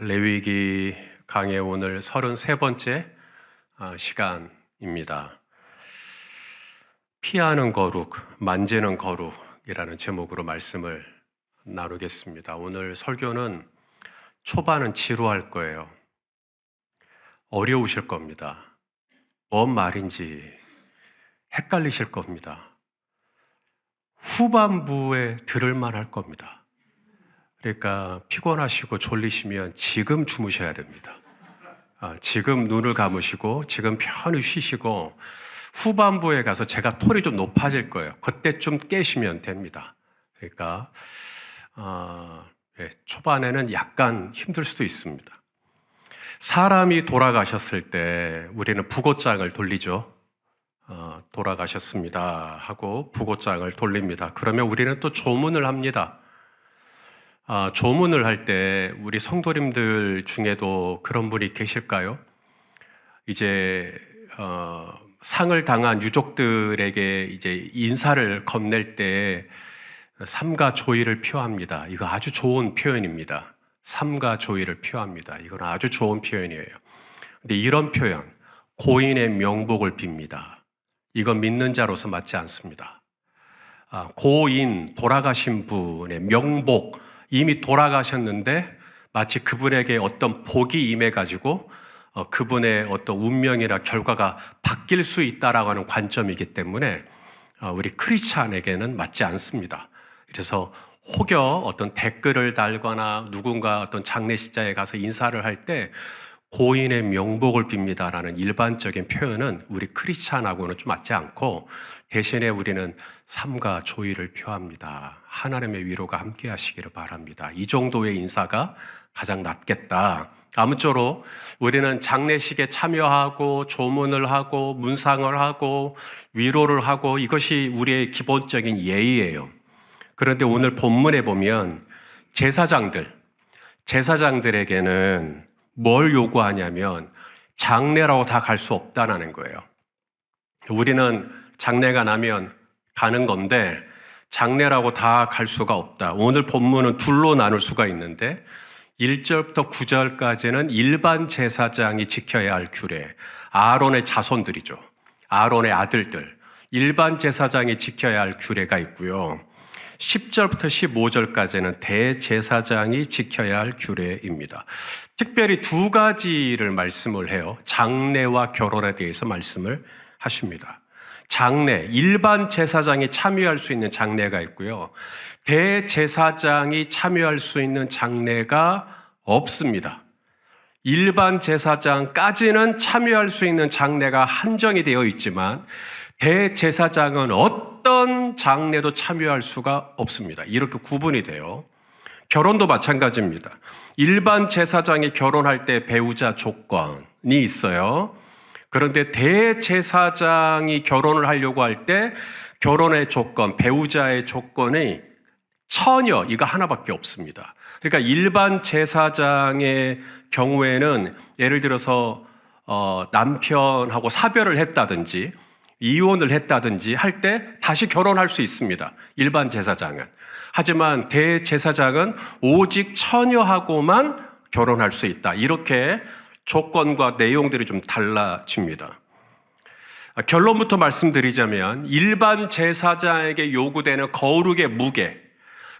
레위기 강의 오늘 33번째 시간입니다. 피하는 거룩, 만지는 거룩이라는 제목으로 말씀을 나누겠습니다. 오늘 설교는 초반은 지루할 거예요. 어려우실 겁니다. 뭔 말인지 헷갈리실 겁니다. 후반부에 들을만 할 겁니다. 그러니까 피곤하시고 졸리시면 지금 주무셔야 됩니다. 지금 눈을 감으시고 지금 편히 쉬시고 후반부에 가서 제가 톤이 좀 높아질 거예요. 그때쯤 깨시면 됩니다. 그러니까 초반에는 약간 힘들 수도 있습니다. 사람이 돌아가셨을 때 우리는 부고장을 돌리죠. 돌아가셨습니다 하고 부고장을 돌립니다. 그러면 우리는 또 조문을 합니다. 조문을 할 때 우리 성도님들 중에도 그런 분이 계실까요? 이제 상을 당한 유족들에게 이제 인사를 건넬 때 삼가 조의를 표합니다. 이거 아주 좋은 표현입니다. 삼가 조의를 표합니다. 이건 아주 좋은 표현이에요. 근데 이런 표현, 고인의 명복을 빕니다. 이건 믿는 자로서 맞지 않습니다. 고인, 돌아가신 분의 명복, 이미 돌아가셨는데 마치 그분에게 어떤 복이 임해가지고 그분의 어떤 운명이나 결과가 바뀔 수 있다라고 하는 관점이기 때문에 우리 크리스찬에게는 맞지 않습니다. 그래서 혹여 어떤 댓글을 달거나 누군가 어떤 장례식장에 가서 인사를 할 때 고인의 명복을 빕니다라는 일반적인 표현은 우리 크리스찬하고는 좀 맞지 않고 대신에 우리는 삼가 조의를 표합니다. 하나님의 위로가 함께 하시기를 바랍니다. 이 정도의 인사가 가장 낫겠다. 아무쪼록 우리는 장례식에 참여하고 조문을 하고 문상을 하고 위로를 하고 이것이 우리의 기본적인 예의예요. 그런데 오늘 본문에 보면 제사장들에게는 뭘 요구하냐면 장례라고 다 갈 수 없다는 거예요. 우리는 장례가 나면 가는 건데 장례라고 다 갈 수가 없다. 오늘 본문은 둘로 나눌 수가 있는데 1절부터 9절까지는 일반 제사장이 지켜야 할 규례, 아론의 자손들이죠. 아론의 아들들, 일반 제사장이 지켜야 할 규례가 있고요. 10절부터 15절까지는 대제사장이 지켜야 할 규례입니다. 특별히 두 가지를 말씀을 해요. 장례와 결혼에 대해서 말씀을 하십니다. 장례, 일반 제사장이 참여할 수 있는 장례가 있고요. 대제사장이 참여할 수 있는 장례가 없습니다. 일반 제사장까지는 참여할 수 있는 장례가 한정이 되어 있지만 대제사장은 어떤 장례도 참여할 수가 없습니다. 이렇게 구분이 돼요. 결혼도 마찬가지입니다. 일반 제사장이 결혼할 때 배우자 조건이 있어요. 그런데 대제사장이 결혼을 하려고 할 때 결혼의 조건, 배우자의 조건이 처녀, 이거 하나밖에 없습니다. 그러니까 일반 제사장의 경우에는 예를 들어서 남편하고 사별을 했다든지 이혼을 했다든지 할 때 다시 결혼할 수 있습니다. 일반 제사장은. 하지만 대제사장은 오직 처녀하고만 결혼할 수 있다. 이렇게 조건과 내용들이 좀 달라집니다. 결론부터 말씀드리자면 일반 제사장에게 요구되는 거룩의 무게,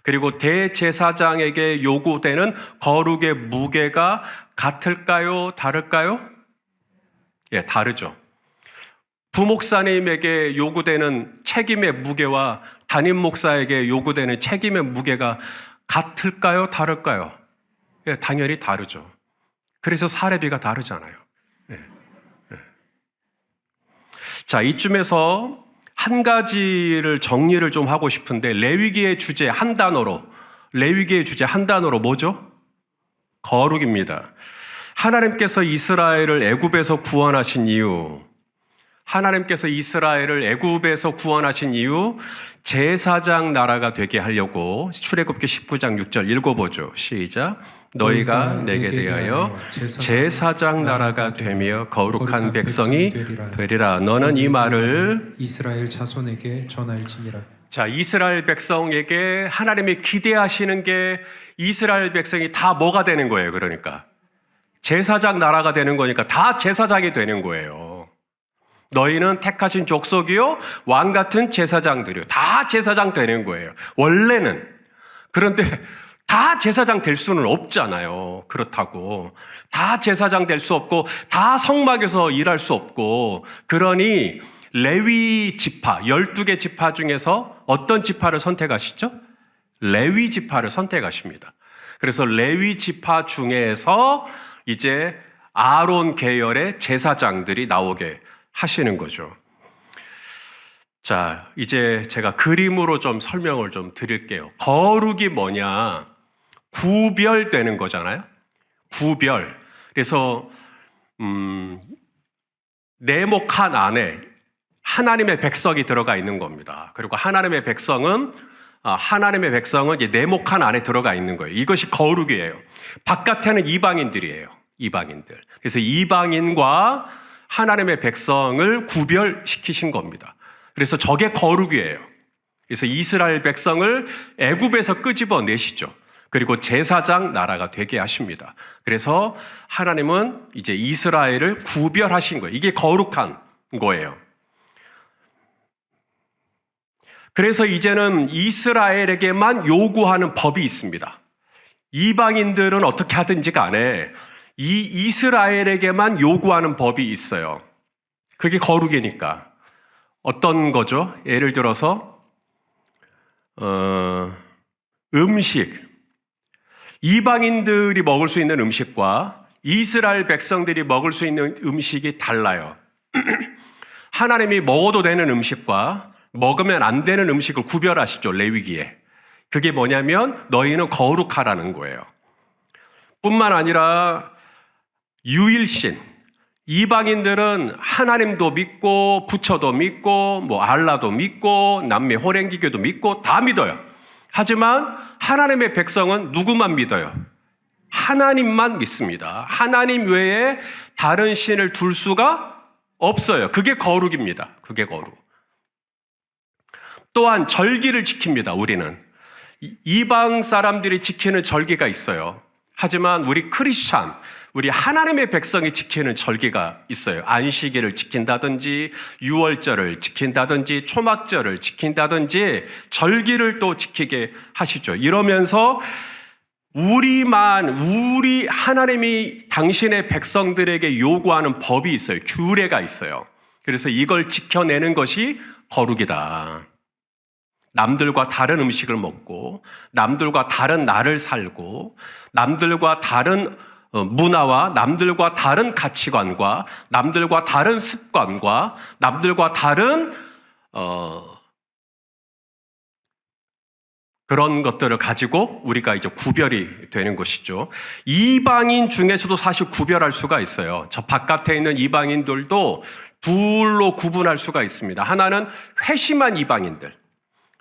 그리고 대제사장에게 요구되는 거룩의 무게가 같을까요? 다를까요? 예, 다르죠. 부목사님에게 요구되는 책임의 무게와 담임 목사에게 요구되는 책임의 무게가 같을까요? 다를까요? 예, 당연히 다르죠. 그래서 사례비가 다르잖아요. 예, 예. 자, 이쯤에서 한 가지를 정리를 좀 하고 싶은데 레위기의 주제 한 단어로 뭐죠? 거룩입니다. 하나님께서 이스라엘을 애굽에서 구원하신 이유, 제사장 나라가 되게 하려고 출애굽기 19장 6절 읽어보죠. 시작. 너희가 내게 대하여 제사장 나라가 되며 거룩한 백성이 되리라. 너는 이 말을 이스라엘 자손에게 전할지니라. 자, 이스라엘 백성에게 하나님이 기대하시는 게 이스라엘 백성이 다 뭐가 되는 거예요? 그러니까 제사장 나라가 되는 거니까 다 제사장이 되는 거예요. 너희는 택하신 족속이요 왕 같은 제사장들이요. 다 제사장 되는 거예요. 원래는. 그런데 다 제사장 될 수는 없잖아요. 그렇다고. 다 제사장 될 수 없고 다 성막에서 일할 수 없고 그러니 레위 지파 12개 지파 중에서 어떤 지파를 선택하시죠? 레위 지파를 선택하십니다. 그래서 레위 지파 중에서 이제 아론 계열의 제사장들이 나오게 하시는 거죠. 자, 이제 제가 그림으로 좀 설명을 좀 드릴게요. 거룩이 뭐냐? 구별되는 거잖아요. 구별. 그래서 네모칸 안에 하나님의 백성이 들어가 있는 겁니다. 그리고 하나님의 백성은 이제 네모칸 안에 들어가 있는 거예요. 이것이 거룩이에요. 바깥에는 이방인들이에요. 이방인들. 그래서 이방인과 하나님의 백성을 구별시키신 겁니다. 그래서 저게 거룩이에요. 그래서 이스라엘 백성을 애굽에서 끄집어 내시죠. 그리고 제사장 나라가 되게 하십니다. 그래서 하나님은 이제 이스라엘을 구별하신 거예요. 이게 거룩한 거예요. 그래서 이제는 이스라엘에게만 요구하는 법이 있습니다. 이방인들은 어떻게 하든지 간에 이 이스라엘에게만 요구하는 법이 있어요. 그게 거룩이니까. 어떤 거죠? 예를 들어서 음식. 이방인들이 먹을 수 있는 음식과 이스라엘 백성들이 먹을 수 있는 음식이 달라요. 하나님이 먹어도 되는 음식과 먹으면 안 되는 음식을 구별하시죠, 레위기에. 그게 뭐냐면 너희는 거룩하라는 거예요. 뿐만 아니라 유일신. 이방인들은 하나님도 믿고 부처도 믿고 뭐 알라도 믿고 남미 호랭기교도 믿고 다 믿어요. 하지만 하나님의 백성은 누구만 믿어요? 하나님만 믿습니다. 하나님 외에 다른 신을 둘 수가 없어요. 그게 거룩입니다. 그게 거룩. 또한 절기를 지킵니다. 우리는. 이방 사람들이 지키는 절기가 있어요. 하지만 우리 크리스찬, 우리 하나님의 백성이 지키는 절기가 있어요. 안식일을 지킨다든지 유월절을 지킨다든지 초막절을 지킨다든지 절기를 또 지키게 하시죠. 이러면서 우리 하나님이 당신의 백성들에게 요구하는 법이 있어요. 규례가 있어요. 그래서 이걸 지켜내는 것이 거룩이다. 남들과 다른 음식을 먹고 남들과 다른 날을 살고 남들과 다른 문화와 남들과 다른 가치관과 남들과 다른 습관과 남들과 다른 그런 것들을 가지고 우리가 이제 구별이 되는 것이죠. 이방인 중에서도 사실 구별할 수가 있어요. 저 바깥에 있는 이방인들도 둘로 구분할 수가 있습니다. 하나는 회심한 이방인들.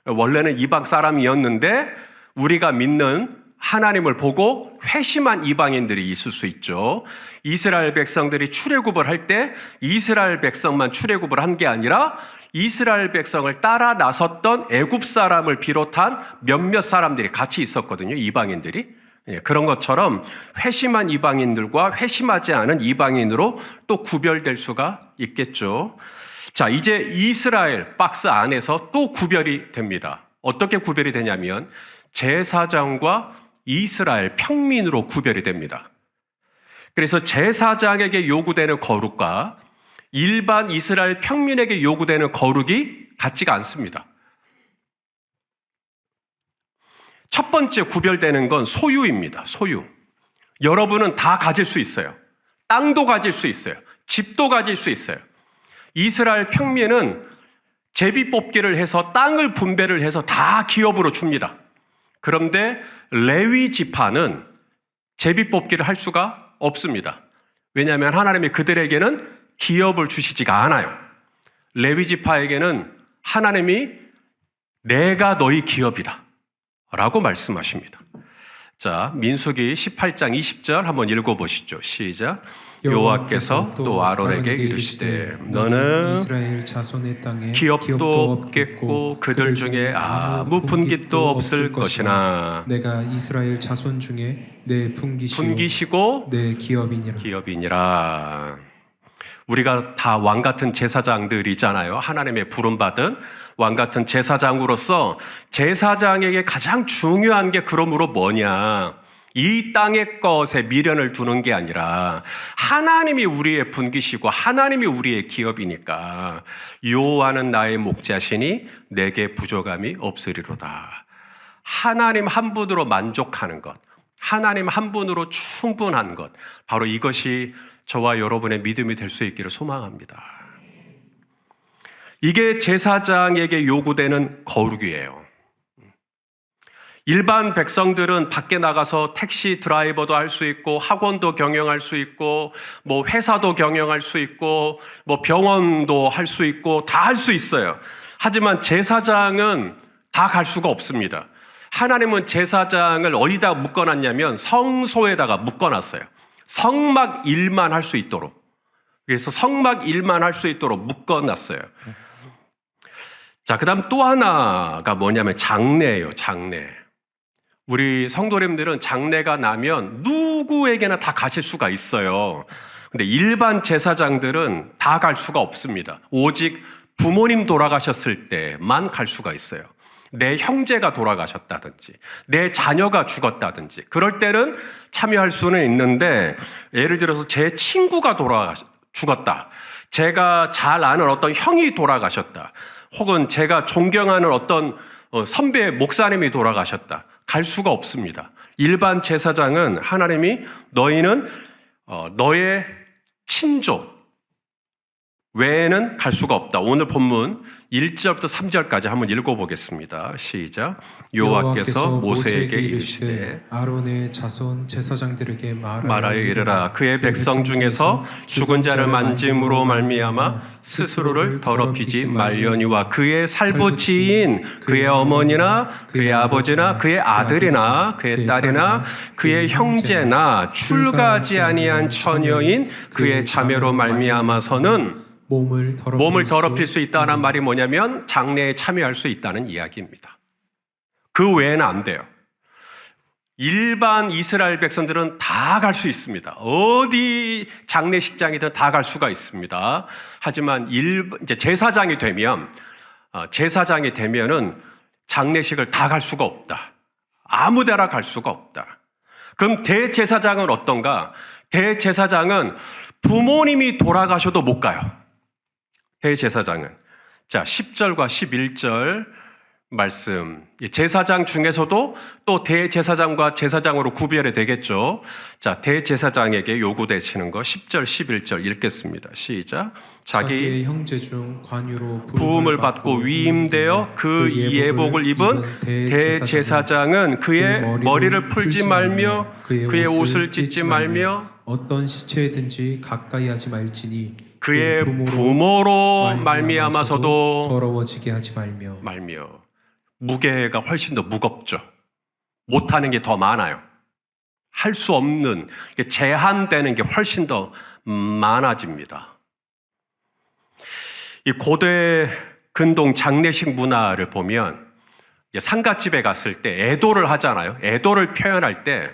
원래는 이방 사람이었는데 우리가 믿는 하나님을 보고 회심한 이방인들이 있을 수 있죠. 이스라엘 백성들이 출애굽을 할 때 이스라엘 백성만 출애굽을 한 게 아니라 이스라엘 백성을 따라 나섰던 애굽 사람을 비롯한 몇몇 사람들이 같이 있었거든요. 이방인들이. 그런 것처럼 회심한 이방인들과 회심하지 않은 이방인으로 또 구별될 수가 있겠죠. 자, 이제 이스라엘 박스 안에서 또 구별이 됩니다. 어떻게 구별이 되냐면 제사장과 이스라엘 평민으로 구별이 됩니다. 그래서 제사장에게 요구되는 거룩과 일반 이스라엘 평민에게 요구되는 거룩이 같지가 않습니다. 첫 번째 구별되는 건 소유입니다. 소유. 여러분은 다 가질 수 있어요. 땅도 가질 수 있어요. 집도 가질 수 있어요. 이스라엘 평민은 제비 뽑기를 해서 땅을 분배를 해서 다 기업으로 줍니다. 그런데 레위 지파는 제비 뽑기를 할 수가 없습니다. 왜냐하면 하나님이 그들에게는 기업을 주시지가 않아요. 레위 지파에게는 하나님이 내가 너희 기업이다 라고 말씀하십니다. 자, 민수기 18장 20절 한번 읽어보시죠. 시작. 여호와께서 또 아론에게 이르시되 너는 이스라엘 자손의 땅에 기업도 없겠고 그들 중에 아무 분깃도 없을 것이나 내가 이스라엘 자손 중에 내 분깃이고 내 기업이니라. 기업이니라. 우리가 다 왕 같은 제사장들이잖아요. 하나님의 부름받은 왕 같은 제사장으로서 제사장에게 가장 중요한 게 그러므로 뭐냐? 이 땅의 것에 미련을 두는 게 아니라 하나님이 우리의 분깃이고 하나님이 우리의 기업이니까 여호와는 나의 목자시니 내게 부족함이 없으리로다. 하나님 한 분으로 만족하는 것, 하나님 한 분으로 충분한 것, 바로 이것이 저와 여러분의 믿음이 될 수 있기를 소망합니다. 이게 제사장에게 요구되는 거룩이에요. 일반 백성들은 밖에 나가서 택시 드라이버도 할 수 있고 학원도 경영할 수 있고 뭐 회사도 경영할 수 있고 뭐 병원도 할 수 있고 다 할 수 있어요. 하지만 제사장은 다 갈 수가 없습니다. 하나님은 제사장을 어디다 묶어놨냐면 성소에다가 묶어놨어요. 성막 일만 할 수 있도록. 그래서 성막 일만 할 수 있도록 묶어놨어요. 자, 그 다음 또 하나가 뭐냐면 장례예요. 장례. 우리 성도님들은 장례가 나면 누구에게나 다 가실 수가 있어요. 근데 일반 제사장들은 다 갈 수가 없습니다. 오직 부모님 돌아가셨을 때만 갈 수가 있어요. 내 형제가 돌아가셨다든지 내 자녀가 죽었다든지 그럴 때는 참여할 수는 있는데, 예를 들어서 제 친구가 죽었다, 제가 잘 아는 어떤 형이 돌아가셨다, 혹은 제가 존경하는 어떤 선배 목사님이 돌아가셨다, 갈 수가 없습니다. 일반 제사장은 하나님이 너희는 너의 친족 외에는 갈 수가 없다. 오늘 본문 1절부터 3절까지 한번 읽어보겠습니다. 시작. 여호와께서 모세에게 이르시되 아론의 자손 제사장들에게 말하여 이르라. 그의 백성 중에서 죽은 자를 만짐으로 말미암아 스스로를 더럽히지 말려니와 그의 살부치인 그의 어머니나 그의 아버지나 그의 아들이나 그의 딸이나 그의 형제나 출가하지 아니한 처녀인 그의 자매로 말미암아서는 몸을 더럽힐 수 있다는 말이 뭐냐면 장례에 참여할 수 있다는 이야기입니다. 그 외에는 안 돼요. 일반 이스라엘 백성들은 다 갈 수 있습니다. 어디 장례식장이든 다 갈 수가 있습니다. 하지만 이제 제사장이 되면은 장례식을 다 갈 수가 없다. 아무데나 갈 수가 없다. 그럼 대제사장은 어떤가? 대제사장은 부모님이 돌아가셔도 못 가요. 대제사장은. 자, 10절과 11절 말씀. 제사장 중에서도 또 대제사장과 제사장으로 구별이 되겠죠. 자, 대제사장에게 요구되시는 거 10절, 11절 읽겠습니다. 시작. 자기 형제 중 관유로 부음을 받고 위임되어 그 예복을 입은 대제사장은 그의 머리를 풀지 말며 그의 옷을 찢지 말며 어떤 시체든지 가까이 하지 말지니 그의 부모로 말미암아서도 더러워지게 하지 말며. 무게가 훨씬 더 무겁죠. 못하는 게 더 많아요. 할 수 없는, 제한되는 게 훨씬 더 많아집니다. 이 고대 근동 장례식 문화를 보면 상갓집에 갔을 때 애도를 하잖아요. 애도를 표현할 때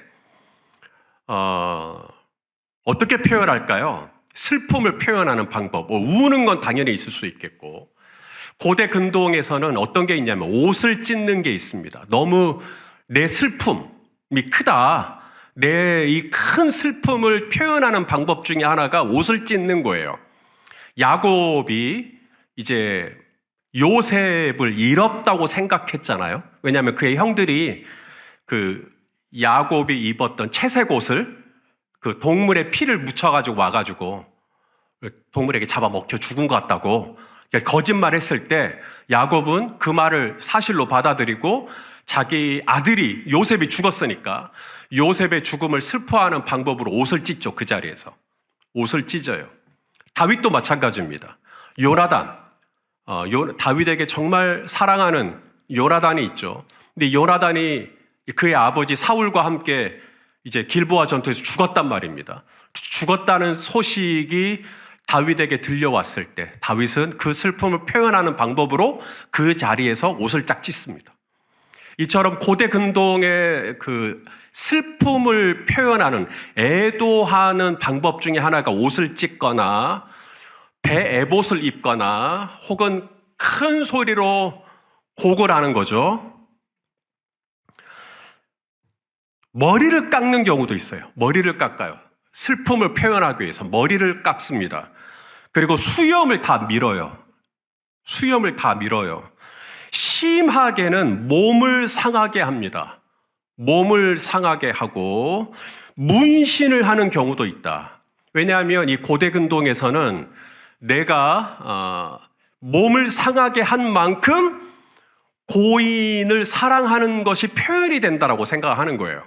어떻게 표현할까요? 슬픔을 표현하는 방법, 우는 건 당연히 있을 수 있겠고, 고대 근동에서는 어떤 게 있냐면 옷을 찢는 게 있습니다. 너무 내 슬픔이 크다, 내 이 큰 슬픔을 표현하는 방법 중에 하나가 옷을 찢는 거예요. 야곱이 이제 요셉을 잃었다고 생각했잖아요. 왜냐하면 그의 형들이 그 야곱이 입었던 채색 옷을 그 동물의 피를 묻혀가지고 와가지고 동물에게 잡아먹혀 죽은 것 같다고 거짓말했을 때 야곱은 그 말을 사실로 받아들이고 자기 아들이 요셉이 죽었으니까 요셉의 죽음을 슬퍼하는 방법으로 옷을 찢죠. 그 자리에서 옷을 찢어요. 다윗도 마찬가지입니다. 요나단, 다윗에게 정말 사랑하는 요나단이 있죠. 근데 요나단이 그의 아버지 사울과 함께 이제 길보아 전투에서 죽었단 말입니다. 죽었다는 소식이 다윗에게 들려왔을 때 다윗은 그 슬픔을 표현하는 방법으로 그 자리에서 옷을 짝 찢습니다. 이처럼 고대 근동의 그 슬픔을 표현하는, 애도하는 방법 중에 하나가 옷을 찢거나 배에봇을 입거나 혹은 큰 소리로 곡을 하는 거죠. 머리를 깎는 경우도 있어요. 머리를 깎아요. 슬픔을 표현하기 위해서 머리를 깎습니다. 그리고 수염을 다 밀어요. 수염을 다 밀어요. 심하게는 몸을 상하게 합니다. 몸을 상하게 하고 문신을 하는 경우도 있다. 왜냐하면 이 고대 근동에서는 내가 몸을 상하게 한 만큼 고인을 사랑하는 것이 표현이 된다라고 생각하는 거예요.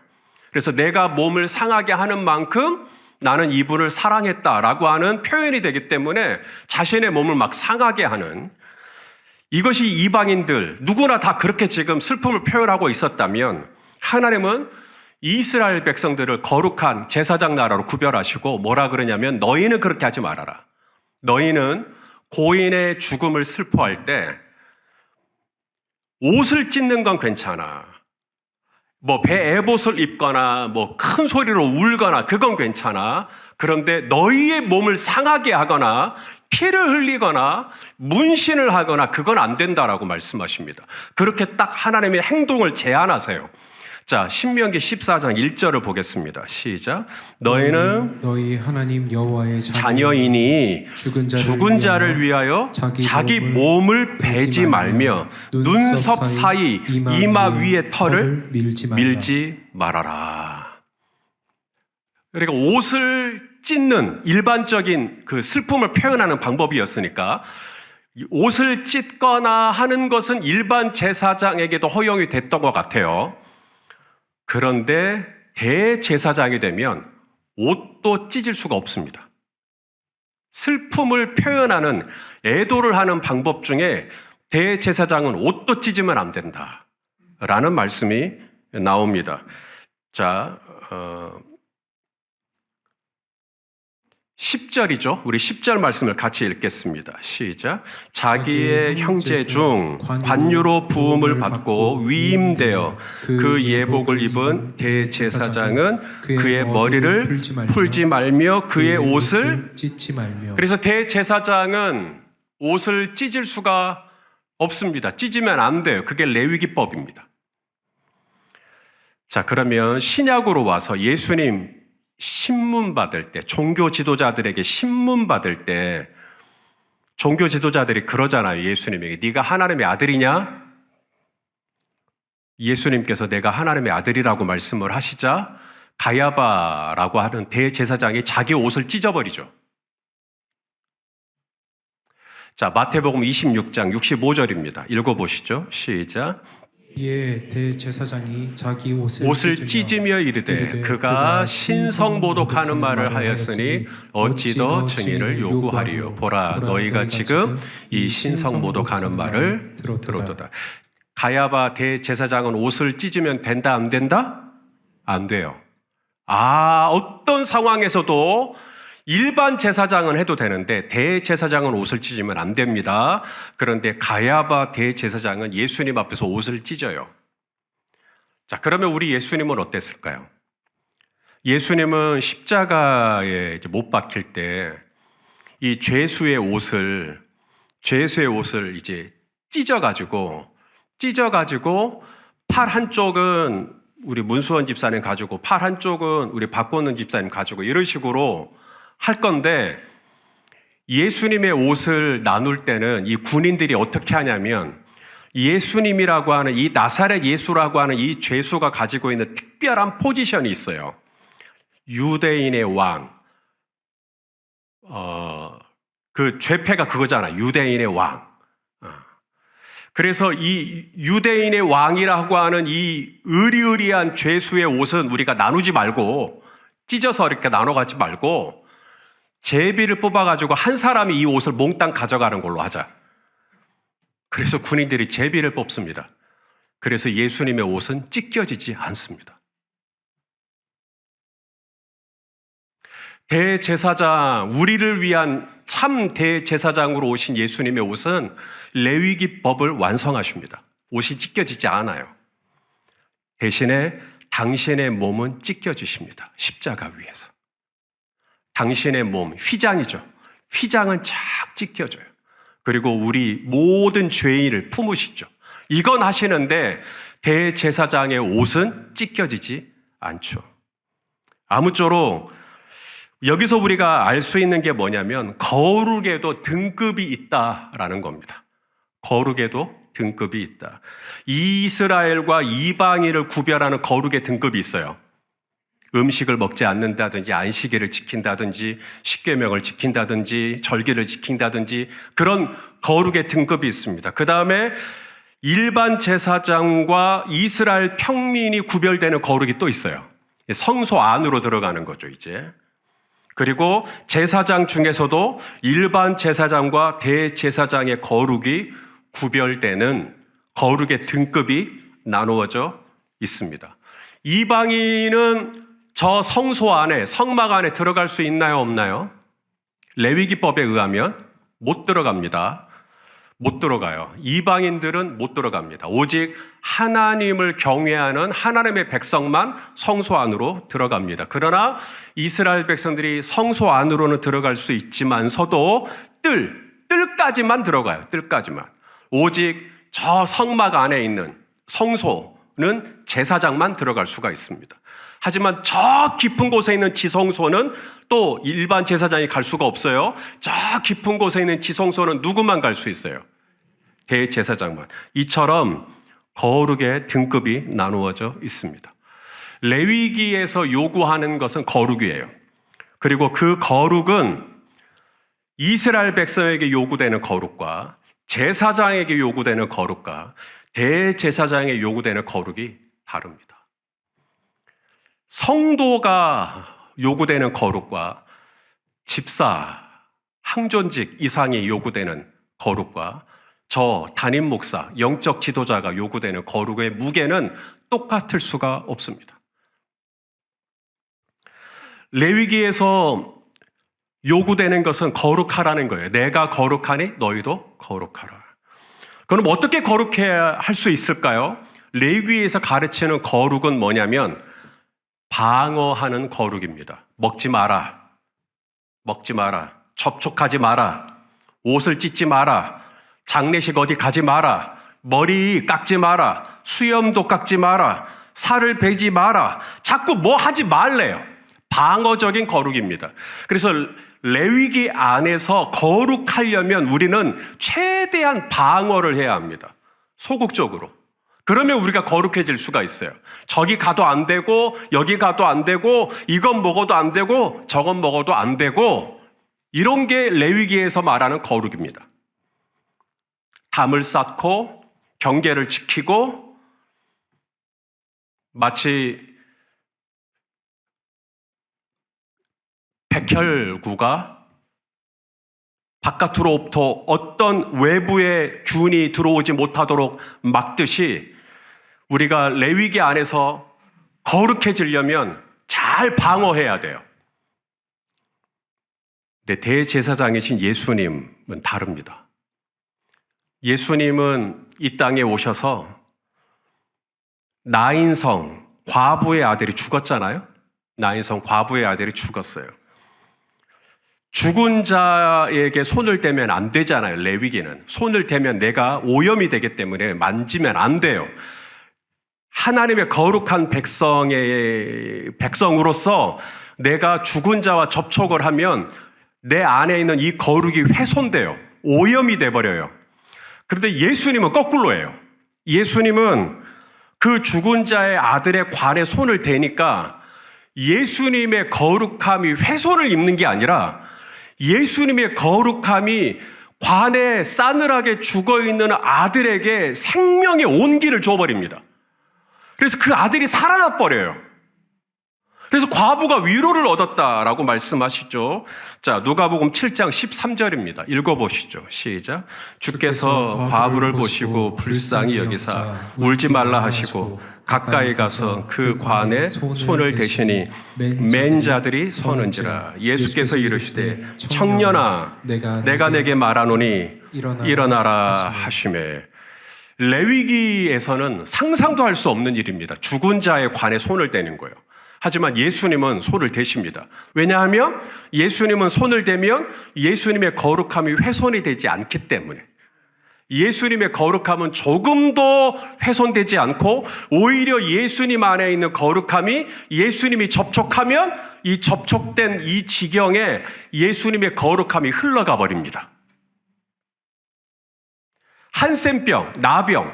그래서 내가 몸을 상하게 하는 만큼 나는 이분을 사랑했다라고 하는 표현이 되기 때문에 자신의 몸을 막 상하게 하는, 이것이 이방인들 누구나 다 그렇게 지금 슬픔을 표현하고 있었다면 하나님은 이스라엘 백성들을 거룩한 제사장 나라로 구별하시고 뭐라 그러냐면 너희는 그렇게 하지 말아라. 너희는 고인의 죽음을 슬퍼할 때 옷을 찢는 건 괜찮아. 뭐 배에봇을 입거나 뭐 큰 소리로 울거나 그건 괜찮아. 그런데 너희의 몸을 상하게 하거나 피를 흘리거나 문신을 하거나 그건 안 된다라고 말씀하십니다. 그렇게 딱 하나님의 행동을 제한하세요. 자, 신명기 14장 1절을 보겠습니다. 시작. 너희는 너희 하나님 여호와의 자녀이니 죽은 자를 위하여 자기 몸을 베지 말며 눈썹 사이 이마 위에 털을 밀지 말아라. 그러니까 옷을 찢는 일반적인 그 슬픔을 표현하는 방법이었으니까 옷을 찢거나 하는 것은 일반 제사장에게도 허용이 됐던 것 같아요. 그런데 대제사장이 되면 옷도 찢을 수가 없습니다. 슬픔을 표현하는, 애도를 하는 방법 중에 대제사장은 옷도 찢으면 안 된다라는 말씀이 나옵니다. 자, 10절이죠. 우리 10절 말씀을 같이 읽겠습니다. 시작. 자기의 형제 중 관유로 부음을 받고 위임되어 그 예복을 입은 대제사장은 그의 머리를 풀지 말며 그의 옷을 찢지 말며. 그래서 대제사장은 옷을 찢을 수가 없습니다. 찢으면 안 돼요. 그게 레위기법입니다. 자, 그러면 신약으로 와서 예수님 신문 받을 때, 종교 지도자들에게 신문 받을 때 종교 지도자들이 그러잖아요. 예수님에게 네가 하나님의 아들이냐? 예수님께서 내가 하나님의 아들이라고 말씀을 하시자 가야바라고 하는 대제사장이 자기 옷을 찢어버리죠. 자, 마태복음 26장 65절입니다. 읽어보시죠. 시작. 이에 대제사장이 자기 옷을 찢으며 이르되 그가 신성모독하는 말을 하였으니 어찌 더 증인을 요구하리요. 보라, 너희가 지금 이 신성모독하는 말을 들었도다. 가야바 대제사장은 옷을 찢으면 된다 안 된다? 안 돼요. 어떤 상황에서도 일반 제사장은 해도 되는데 대제사장은 옷을 찢으면 안 됩니다. 그런데 가야바 대제사장은 예수님 앞에서 옷을 찢어요. 자, 그러면 우리 예수님은 어땠을까요? 예수님은 십자가에 못 박힐 때 이 죄수의 옷을 이제 찢어가지고 팔 한쪽은 우리 문수원 집사님 가지고 팔 한쪽은 우리 박건는 집사님 가지고 이런 식으로 할 건데, 예수님의 옷을 나눌 때는 이 군인들이 어떻게 하냐면 예수님이라고 하는 이 나사렛 예수라고 하는 이 죄수가 가지고 있는 특별한 포지션이 있어요. 유대인의 왕. 그 죄패가 그거잖아. 유대인의 왕. 그래서 이 유대인의 왕이라고 하는 이 의리의리한 죄수의 옷은 우리가 나누지 말고, 찢어서 이렇게 나눠 가지 말고 제비를 뽑아가지고 한 사람이 이 옷을 몽땅 가져가는 걸로 하자. 그래서 군인들이 제비를 뽑습니다. 그래서 예수님의 옷은 찢겨지지 않습니다. 대제사장, 우리를 위한 참 대제사장으로 오신 예수님의 옷은 레위기법을 완성하십니다. 옷이 찢겨지지 않아요. 대신에 당신의 몸은 찢겨지십니다. 십자가 위에서. 당신의 몸, 휘장이죠. 휘장은 쫙 찢겨져요. 그리고 우리 모든 죄인을 품으시죠. 이건 하시는데 대제사장의 옷은 찢겨지지 않죠. 아무쪼록 여기서 우리가 알 수 있는 게 뭐냐면 거룩에도 등급이 있다라는 겁니다. 거룩에도 등급이 있다. 이스라엘과 이방인을 구별하는 거룩의 등급이 있어요. 음식을 먹지 않는다든지 안식일을 지킨다든지 십계명을 지킨다든지 절기를 지킨다든지 그런 거룩의 등급이 있습니다. 그 다음에 일반 제사장과 이스라엘 평민이 구별되는 거룩이 또 있어요. 성소 안으로 들어가는 거죠, 이제. 그리고 제사장 중에서도 일반 제사장과 대제사장의 거룩이 구별되는 거룩의 등급이 나누어져 있습니다. 이방인은 저 성소 안에, 성막 안에 들어갈 수 있나요, 없나요? 레위기법에 의하면 못 들어갑니다. 못 들어가요. 이방인들은 못 들어갑니다. 오직 하나님을 경외하는 하나님의 백성만 성소 안으로 들어갑니다. 그러나 이스라엘 백성들이 성소 안으로는 들어갈 수 있지만서도 뜰까지만 들어가요. 뜰까지만. 오직 저 성막 안에 있는 성소는 제사장만 들어갈 수가 있습니다. 하지만 저 깊은 곳에 있는 지성소는 또 일반 제사장이 갈 수가 없어요. 저 깊은 곳에 있는 지성소는 누구만 갈 수 있어요? 대제사장만. 이처럼 거룩의 등급이 나누어져 있습니다. 레위기에서 요구하는 것은 거룩이에요. 그리고 그 거룩은 이스라엘 백성에게 요구되는 거룩과 제사장에게 요구되는 거룩과 대제사장에게 요구되는 거룩이 다릅니다. 성도가 요구되는 거룩과 집사, 항존직 이상이 요구되는 거룩과 저 담임 목사, 영적 지도자가 요구되는 거룩의 무게는 똑같을 수가 없습니다. 레위기에서 요구되는 것은 거룩하라는 거예요. 내가 거룩하니 너희도 거룩하라. 그럼 어떻게 거룩해야 할 수 있을까요? 레위기에서 가르치는 거룩은 뭐냐면 방어하는 거룩입니다. 먹지 마라. 먹지 마라. 접촉하지 마라. 옷을 찢지 마라. 장례식 어디 가지 마라. 머리 깎지 마라. 수염도 깎지 마라. 살을 베지 마라. 자꾸 뭐 하지 말래요. 방어적인 거룩입니다. 그래서 레위기 안에서 거룩하려면 우리는 최대한 방어를 해야 합니다. 소극적으로. 그러면 우리가 거룩해질 수가 있어요. 저기 가도 안 되고 여기 가도 안 되고 이건 먹어도 안 되고 저건 먹어도 안 되고 이런 게 레위기에서 말하는 거룩입니다. 담을 쌓고 경계를 지키고 마치 백혈구가 바깥으로부터 어떤 외부의 균이 들어오지 못하도록 막듯이 우리가 레위기 안에서 거룩해지려면 잘 방어해야 돼요. 근데 대제사장이신 예수님은 다릅니다. 예수님은 이 땅에 오셔서 나인성 과부의 아들이 죽었잖아요. 나인성 과부의 아들이 죽었어요. 죽은 자에게 손을 대면 안 되잖아요. 레위기는. 손을 대면 내가 오염이 되기 때문에 만지면 안 돼요. 하나님의 거룩한 백성으로서 내가 죽은 자와 접촉을 하면 내 안에 있는 이 거룩이 훼손돼요. 오염이 돼버려요. 그런데 예수님은 거꾸로예요. 예수님은 그 죽은 자의 아들의 관에 손을 대니까 예수님의 거룩함이 훼손을 입는 게 아니라 예수님의 거룩함이 관에 싸늘하게 죽어있는 아들에게 생명의 온기를 줘버립니다. 그래서 그 아들이 살아나 버려요. 그래서 과부가 위로를 얻었다라고 말씀하시죠. 자, 누가복음 7장 13절입니다. 읽어보시죠. 시작. 주께서 과부를 보시고 불쌍히 여기사 울지 말라 하시고 가까이 가서 그 관에 손을 대시니 맨 자들이 서는지라. 예수께서 이르시되 청년아 내가 내게 말하노니 일어나라 하시매. 레위기에서는 상상도 할 수 없는 일입니다. 죽은 자의 관에 손을 대는 거예요. 하지만 예수님은 손을 대십니다. 왜냐하면 예수님은 손을 대면 예수님의 거룩함이 훼손이 되지 않기 때문에, 예수님의 거룩함은 조금도 훼손되지 않고 오히려 예수님 안에 있는 거룩함이 예수님이 접촉하면 이 접촉된 이 지경에 예수님의 거룩함이 흘러가 버립니다. 한센병, 나병,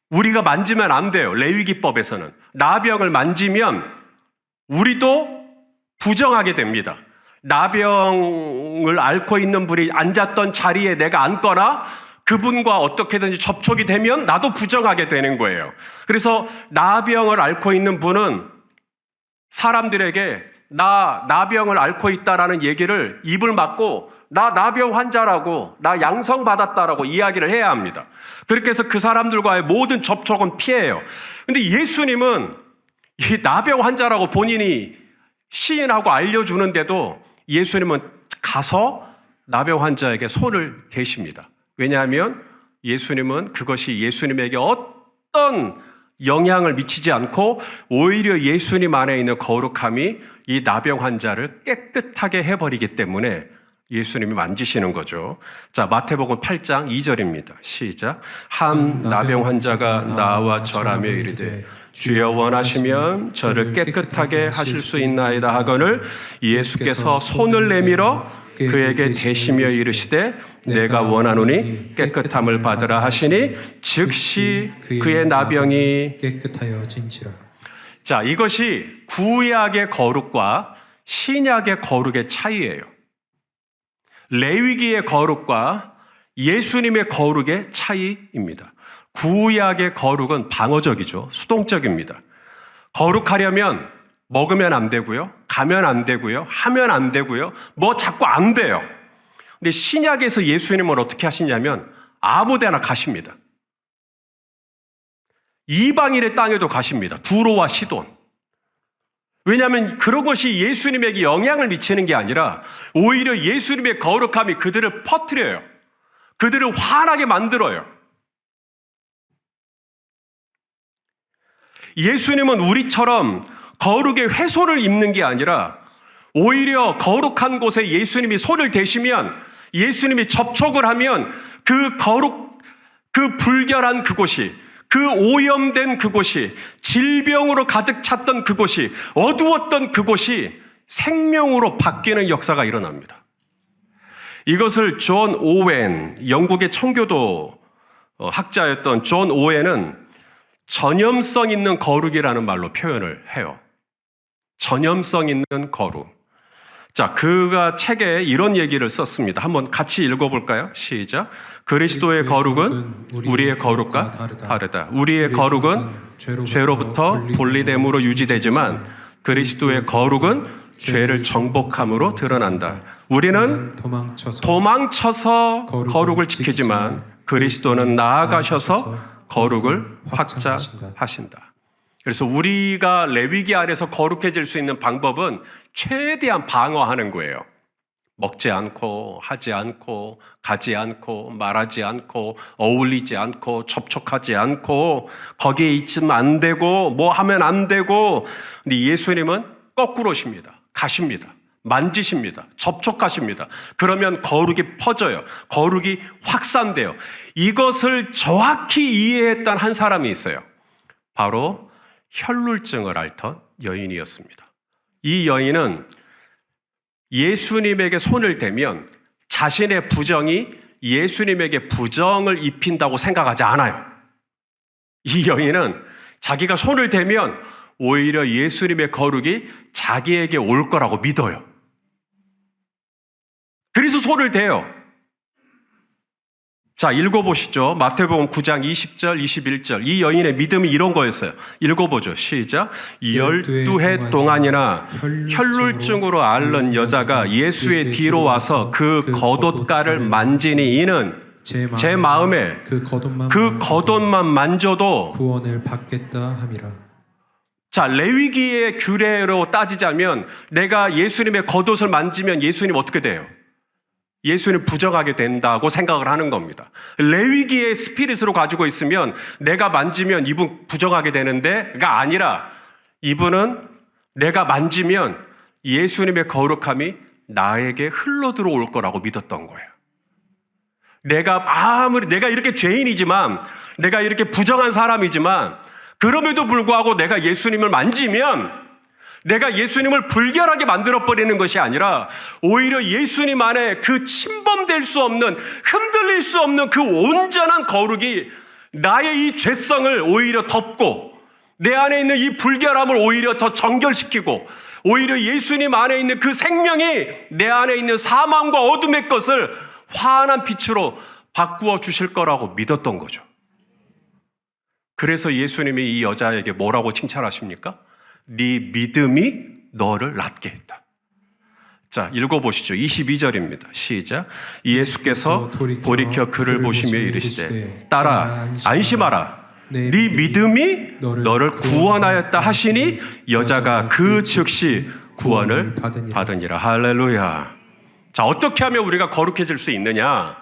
우리가 만지면 안 돼요. 레위기법에서는. 나병을 만지면 우리도 부정하게 됩니다. 나병을 앓고 있는 분이 앉았던 자리에 내가 앉거나 그분과 어떻게든지 접촉이 되면 나도 부정하게 되는 거예요. 그래서 나병을 앓고 있는 분은 사람들에게 나 나병을 앓고 있다라는 얘기를 입을 막고 나 나병 환자라고, 나 양성 받았다라고 이야기를 해야 합니다. 그렇게 해서 그 사람들과의 모든 접촉은 피해요. 근데 예수님은 이 나병 환자라고 본인이 시인하고 알려주는데도 예수님은 가서 나병 환자에게 손을 대십니다. 왜냐하면 예수님은 그것이 예수님에게 어떤 영향을 미치지 않고 오히려 예수님 안에 있는 거룩함이 이 나병 환자를 깨끗하게 해버리기 때문에 예수님이 만지시는 거죠. 자, 마태복음 8장 2절입니다. 시작. 한 나병 환자가 나와 절하며 이르되 주여 원하시면 저를 깨끗하게 하실 수 있나이다 하거늘 예수께서 손을 내밀어 그에게 대시며 이르시되 내가 원하노니 깨끗함을 받으라 하시니 즉시 그의 나병이 깨끗하여진지라. 자, 이것이 구약의 거룩과 신약의 거룩의 차이예요. 레위기의 거룩과 예수님의 거룩의 차이입니다. 구약의 거룩은 방어적이죠. 수동적입니다. 거룩하려면 먹으면 안 되고요. 가면 안 되고요. 하면 안 되고요. 뭐 자꾸 안 돼요. 근데 신약에서 예수님은 어떻게 하시냐면 아무 데나 가십니다. 이방인의 땅에도 가십니다. 두로와 시돈. 왜냐하면 그런 것이 예수님에게 영향을 미치는 게 아니라 오히려 예수님의 거룩함이 그들을 퍼뜨려요. 그들을 화나게 만들어요. 예수님은 우리처럼 거룩의 훼손을 입는 게 아니라 오히려 거룩한 곳에 예수님이 손을 대시면, 예수님이 접촉을 하면 그 거룩, 그 불결한 그곳이, 그 오염된 그곳이, 질병으로 가득 찼던 그곳이, 어두웠던 그곳이 생명으로 바뀌는 역사가 일어납니다. 이것을 존 오웬, 영국의 청교도 학자였던 존 오웬은 전염성 있는 거룩이라는 말로 표현을 해요. 전염성 있는 거룩. 자, 그가 책에 이런 얘기를 썼습니다. 한번 같이 읽어볼까요? 시작. 그리스도의 거룩은 우리의 거룩과 다르다. 우리의 거룩은 죄로부터 분리됨으로 유지되지만 그리스도의 거룩은 죄를 정복함으로 드러난다. 우리는 도망쳐서 거룩을 지키지만 그리스도는 나아가셔서 거룩을 확장하신다. 그래서 우리가 레위기 아래서 거룩해질 수 있는 방법은 최대한 방어하는 거예요. 먹지 않고, 하지 않고, 가지 않고, 말하지 않고, 어울리지 않고, 접촉하지 않고, 거기에 있으면 안 되고, 뭐 하면 안 되고. 근데 예수님은 거꾸로십니다. 가십니다. 만지십니다. 접촉하십니다. 그러면 거룩이 퍼져요. 거룩이 확산돼요. 이것을 정확히 이해했던 한 사람이 있어요. 바로 혈루증을 앓던 여인이었습니다. 이 여인은 예수님에게 손을 대면 자신의 부정이 예수님에게 부정을 입힌다고 생각하지 않아요. 이 여인은 자기가 손을 대면 오히려 예수님의 거룩이 자기에게 올 거라고 믿어요. 그래서 손을 대요. 자, 읽어보시죠. 마태복음 9장 20절, 21절. 이 여인의 믿음이 이런 거였어요. 읽어보죠. 시작. 12해 동안이나 혈루증으로 앓는 여자가 예수의 뒤로 와서 그 겉옷가를 만지니 이는 제 마음에 그 겉옷만 만져도 구원을 받겠다 함이라. 자, 레위기의 규례로 따지자면 내가 예수님의 겉옷을 만지면 예수님 어떻게 돼요? 예수님 부정하게 된다고 생각을 하는 겁니다. 레위기의 스피릿으로 가지고 있으면 내가 만지면 이분 부정하게 되는데가 아니라 이분은 내가 만지면 예수님의 거룩함이 나에게 흘러 들어올 거라고 믿었던 거예요. 내가 아무리 내가 이렇게 죄인이지만 내가 이렇게 부정한 사람이지만 그럼에도 불구하고 내가 예수님을 만지면 내가 예수님을 불결하게 만들어버리는 것이 아니라 오히려 예수님 안에 그 침범될 수 없는 흔들릴 수 없는 그 온전한 거룩이 나의 이 죄성을 오히려 덮고 내 안에 있는 이 불결함을 오히려 더 정결시키고 오히려 예수님 안에 있는 그 생명이 내 안에 있는 사망과 어둠의 것을 환한 빛으로 바꾸어 주실 거라고 믿었던 거죠. 그래서 예수님이 이 여자에게 뭐라고 칭찬하십니까? 네 믿음이 너를 낫게 했다. 자, 읽어보시죠. 22절입니다. 시작. 예수께서 돌이켜 그를 보시며 이르시되 딸아 안심하라. 네 믿음이 너를 구원하였다 하시니 여자가 그 즉시 구원을 받으니라. 할렐루야. 자, 어떻게 하면 우리가 거룩해질 수 있느냐?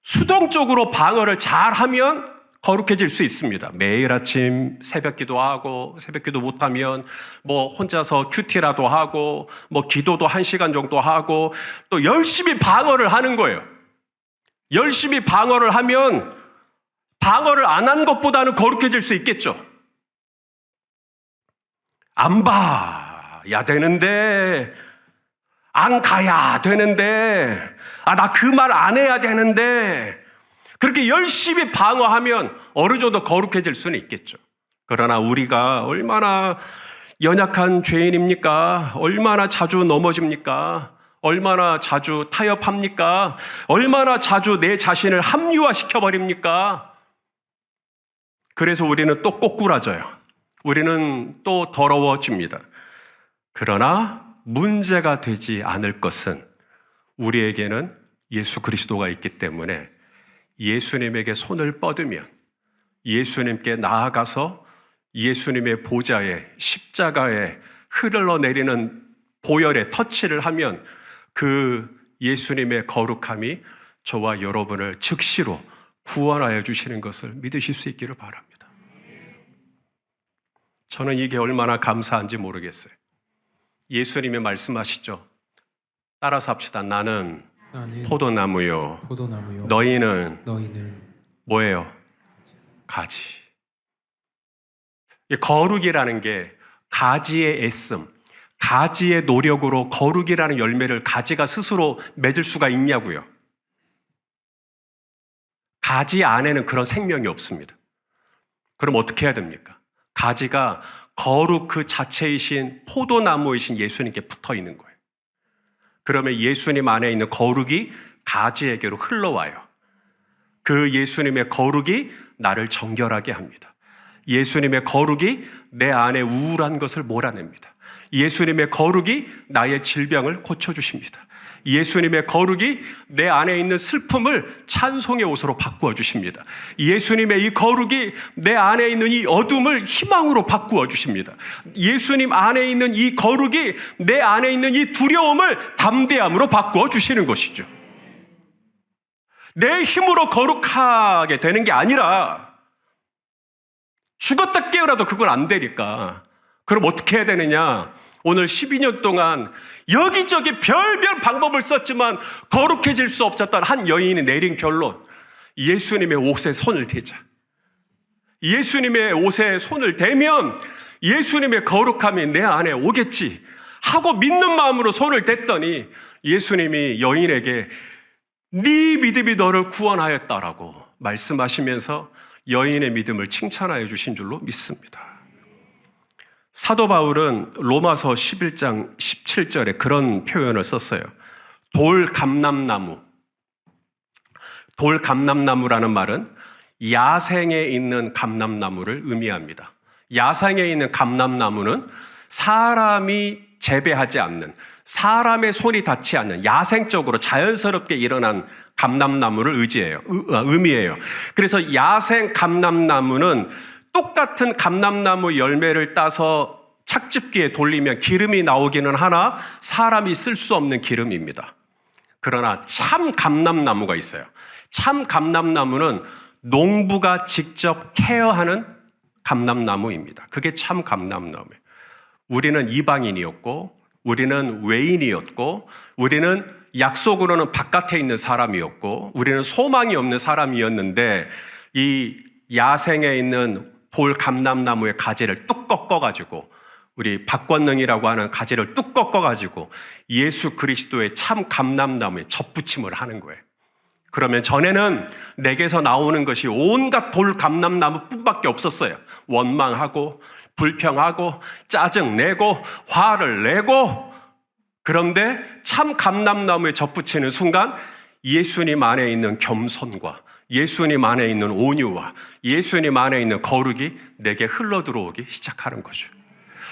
수동적으로 방어를 잘하면 거룩해질 수 있습니다. 매일 아침 새벽 기도하고 새벽 기도 못하면 뭐 혼자서 큐티라도 하고 뭐 기도도 1시간 정도 하고 또 열심히 방어를 하는 거예요. 열심히 방어를 하면 방어를 안 한 것보다는 거룩해질 수 있겠죠. 안 봐야 되는데 안 가야 되는데 나 그 말 안 해야 되는데 그렇게 열심히 방어하면 어느 정도 거룩해질 수는 있겠죠. 그러나 우리가 얼마나 연약한 죄인입니까? 얼마나 자주 넘어집니까? 얼마나 자주 타협합니까? 얼마나 자주 내 자신을 합리화시켜버립니까? 그래서 우리는 또 꼬꾸라져요. 우리는 또 더러워집니다. 그러나 문제가 되지 않을 것은 우리에게는 예수 그리스도가 있기 때문에 예수님에게 손을 뻗으면 예수님께 나아가서 예수님의 보좌에 십자가에 흘러내리는 보혈의 터치를 하면 그 예수님의 거룩함이 저와 여러분을 즉시로 구원하여 주시는 것을 믿으실 수 있기를 바랍니다. 저는 이게 얼마나 감사한지 모르겠어요. 예수님이 말씀하시죠. 따라서 합시다. 나는 포도나무요. 너희는 뭐예요? 가지. 거룩이라는 게 가지의 애씀, 가지의 노력으로 거룩이라는 열매를 가지가 스스로 맺을 수가 있냐고요. 가지 안에는 그런 생명이 없습니다. 그럼 어떻게 해야 됩니까? 가지가 거룩 그 자체이신 포도나무이신 예수님께 붙어 있는 거예요. 그러면 예수님 안에 있는 거룩이 가지에게로 흘러와요. 그 예수님의 거룩이 나를 정결하게 합니다. 예수님의 거룩이 내 안에 우울한 것을 몰아냅니다. 예수님의 거룩이 나의 질병을 고쳐주십니다. 예수님의 거룩이 내 안에 있는 슬픔을 찬송의 옷으로 바꾸어 주십니다. 예수님의 이 거룩이 내 안에 있는 이 어둠을 희망으로 바꾸어 주십니다. 예수님 안에 있는 이 거룩이 내 안에 있는 이 두려움을 담대함으로 바꾸어 주시는 것이죠. 내 힘으로 거룩하게 되는 게 아니라 죽었다 깨어나도 그건 안 되니까 그럼 어떻게 해야 되느냐? 오늘 12년 동안 여기저기 별별 방법을 썼지만 거룩해질 수 없었던 한 여인이 내린 결론, 예수님의 옷에 손을 대자. 예수님의 옷에 손을 대면 예수님의 거룩함이 내 안에 오겠지 하고 믿는 마음으로 손을 댔더니 예수님이 여인에게 네 믿음이 너를 구원하였다라고 말씀하시면서 여인의 믿음을 칭찬하여 주신 줄로 믿습니다. 사도 바울은 로마서 11장 17절에 그런 표현을 썼어요. 돌 감람나무. 돌 감람나무라는 말은 야생에 있는 감람나무를 의미합니다. 야생에 있는 감람나무는 사람이 재배하지 않는, 사람의 손이 닿지 않는 야생적으로 자연스럽게 일어난 감람나무를 의미해요. 그래서 야생 감람나무는 똑같은 감람나무 열매를 따서 착즙기에 돌리면 기름이 나오기는 하나 사람이 쓸 수 없는 기름입니다. 그러나 참 감람나무가 있어요. 참 감람나무는 농부가 직접 케어하는 감람나무입니다. 그게 참 감람나무예요. 우리는 이방인이었고, 우리는 외인이었고, 우리는 약속으로는 바깥에 있는 사람이었고, 우리는 소망이 없는 사람이었는데, 이 야생에 있는 돌 감람나무의 가지를 뚝 꺾어가지고, 우리 박권능이라고 하는 가지를 뚝 꺾어가지고 예수 그리스도의 참 감람나무에 접붙임을 하는 거예요. 그러면 전에는 내게서 나오는 것이 온갖 돌 감람나무뿐밖에 없었어요. 원망하고 불평하고 짜증내고 화를 내고. 그런데 참 감람나무에 접붙이는 순간 예수님 안에 있는 겸손과 예수님 안에 있는 온유와 예수님 안에 있는 거룩이 내게 흘러들어오기 시작하는 거죠.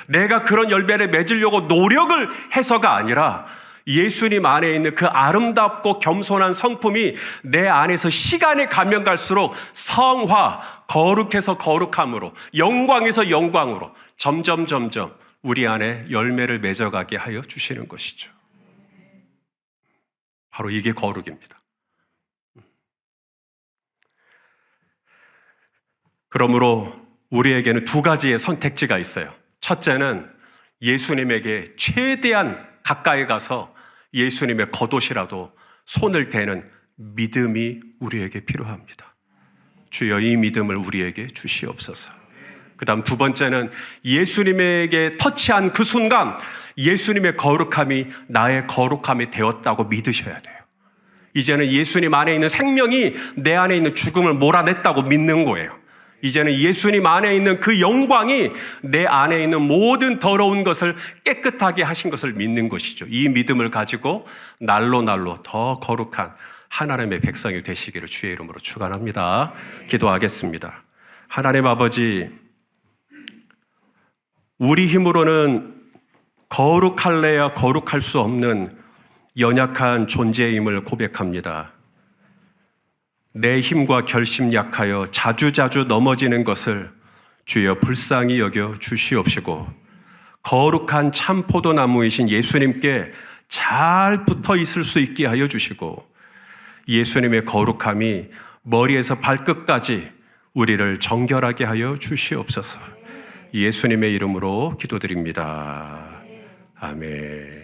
내가 그런 열매를 맺으려고 노력을 해서가 아니라 예수님 안에 있는 그 아름답고 겸손한 성품이 내 안에서 시간이 가면 갈수록 성화, 거룩해서 거룩함으로, 영광에서 영광으로 점점 우리 안에 열매를 맺어가게 하여 주시는 것이죠. 바로 이게 거룩입니다. 그러므로 우리에게는 두 가지의 선택지가 있어요. 첫째는 예수님에게 최대한 가까이 가서 예수님의 겉옷이라도 손을 대는 믿음이 우리에게 필요합니다. 주여 이 믿음을 우리에게 주시옵소서. 그 다음 두 번째는 예수님에게 터치한 그 순간 예수님의 거룩함이 나의 거룩함이 되었다고 믿으셔야 돼요. 이제는 예수님 안에 있는 생명이 내 안에 있는 죽음을 몰아냈다고 믿는 거예요. 이제는 예수님 안에 있는 그 영광이 내 안에 있는 모든 더러운 것을 깨끗하게 하신 것을 믿는 것이죠. 이 믿음을 가지고 날로 더 거룩한 하나님의 백성이 되시기를 주의 이름으로 축원합니다. 기도하겠습니다. 하나님 아버지, 우리 힘으로는 거룩할래야 거룩할 수 없는 연약한 존재임을 고백합니다. 내 힘과 결심 약하여 자주자주 넘어지는 것을 주여 불쌍히 여겨 주시옵시고 거룩한 참 포도나무이신 예수님께 잘 붙어 있을 수 있게 하여 주시고 예수님의 거룩함이 머리에서 발끝까지 우리를 정결하게 하여 주시옵소서. 예수님의 이름으로 기도드립니다. 아멘.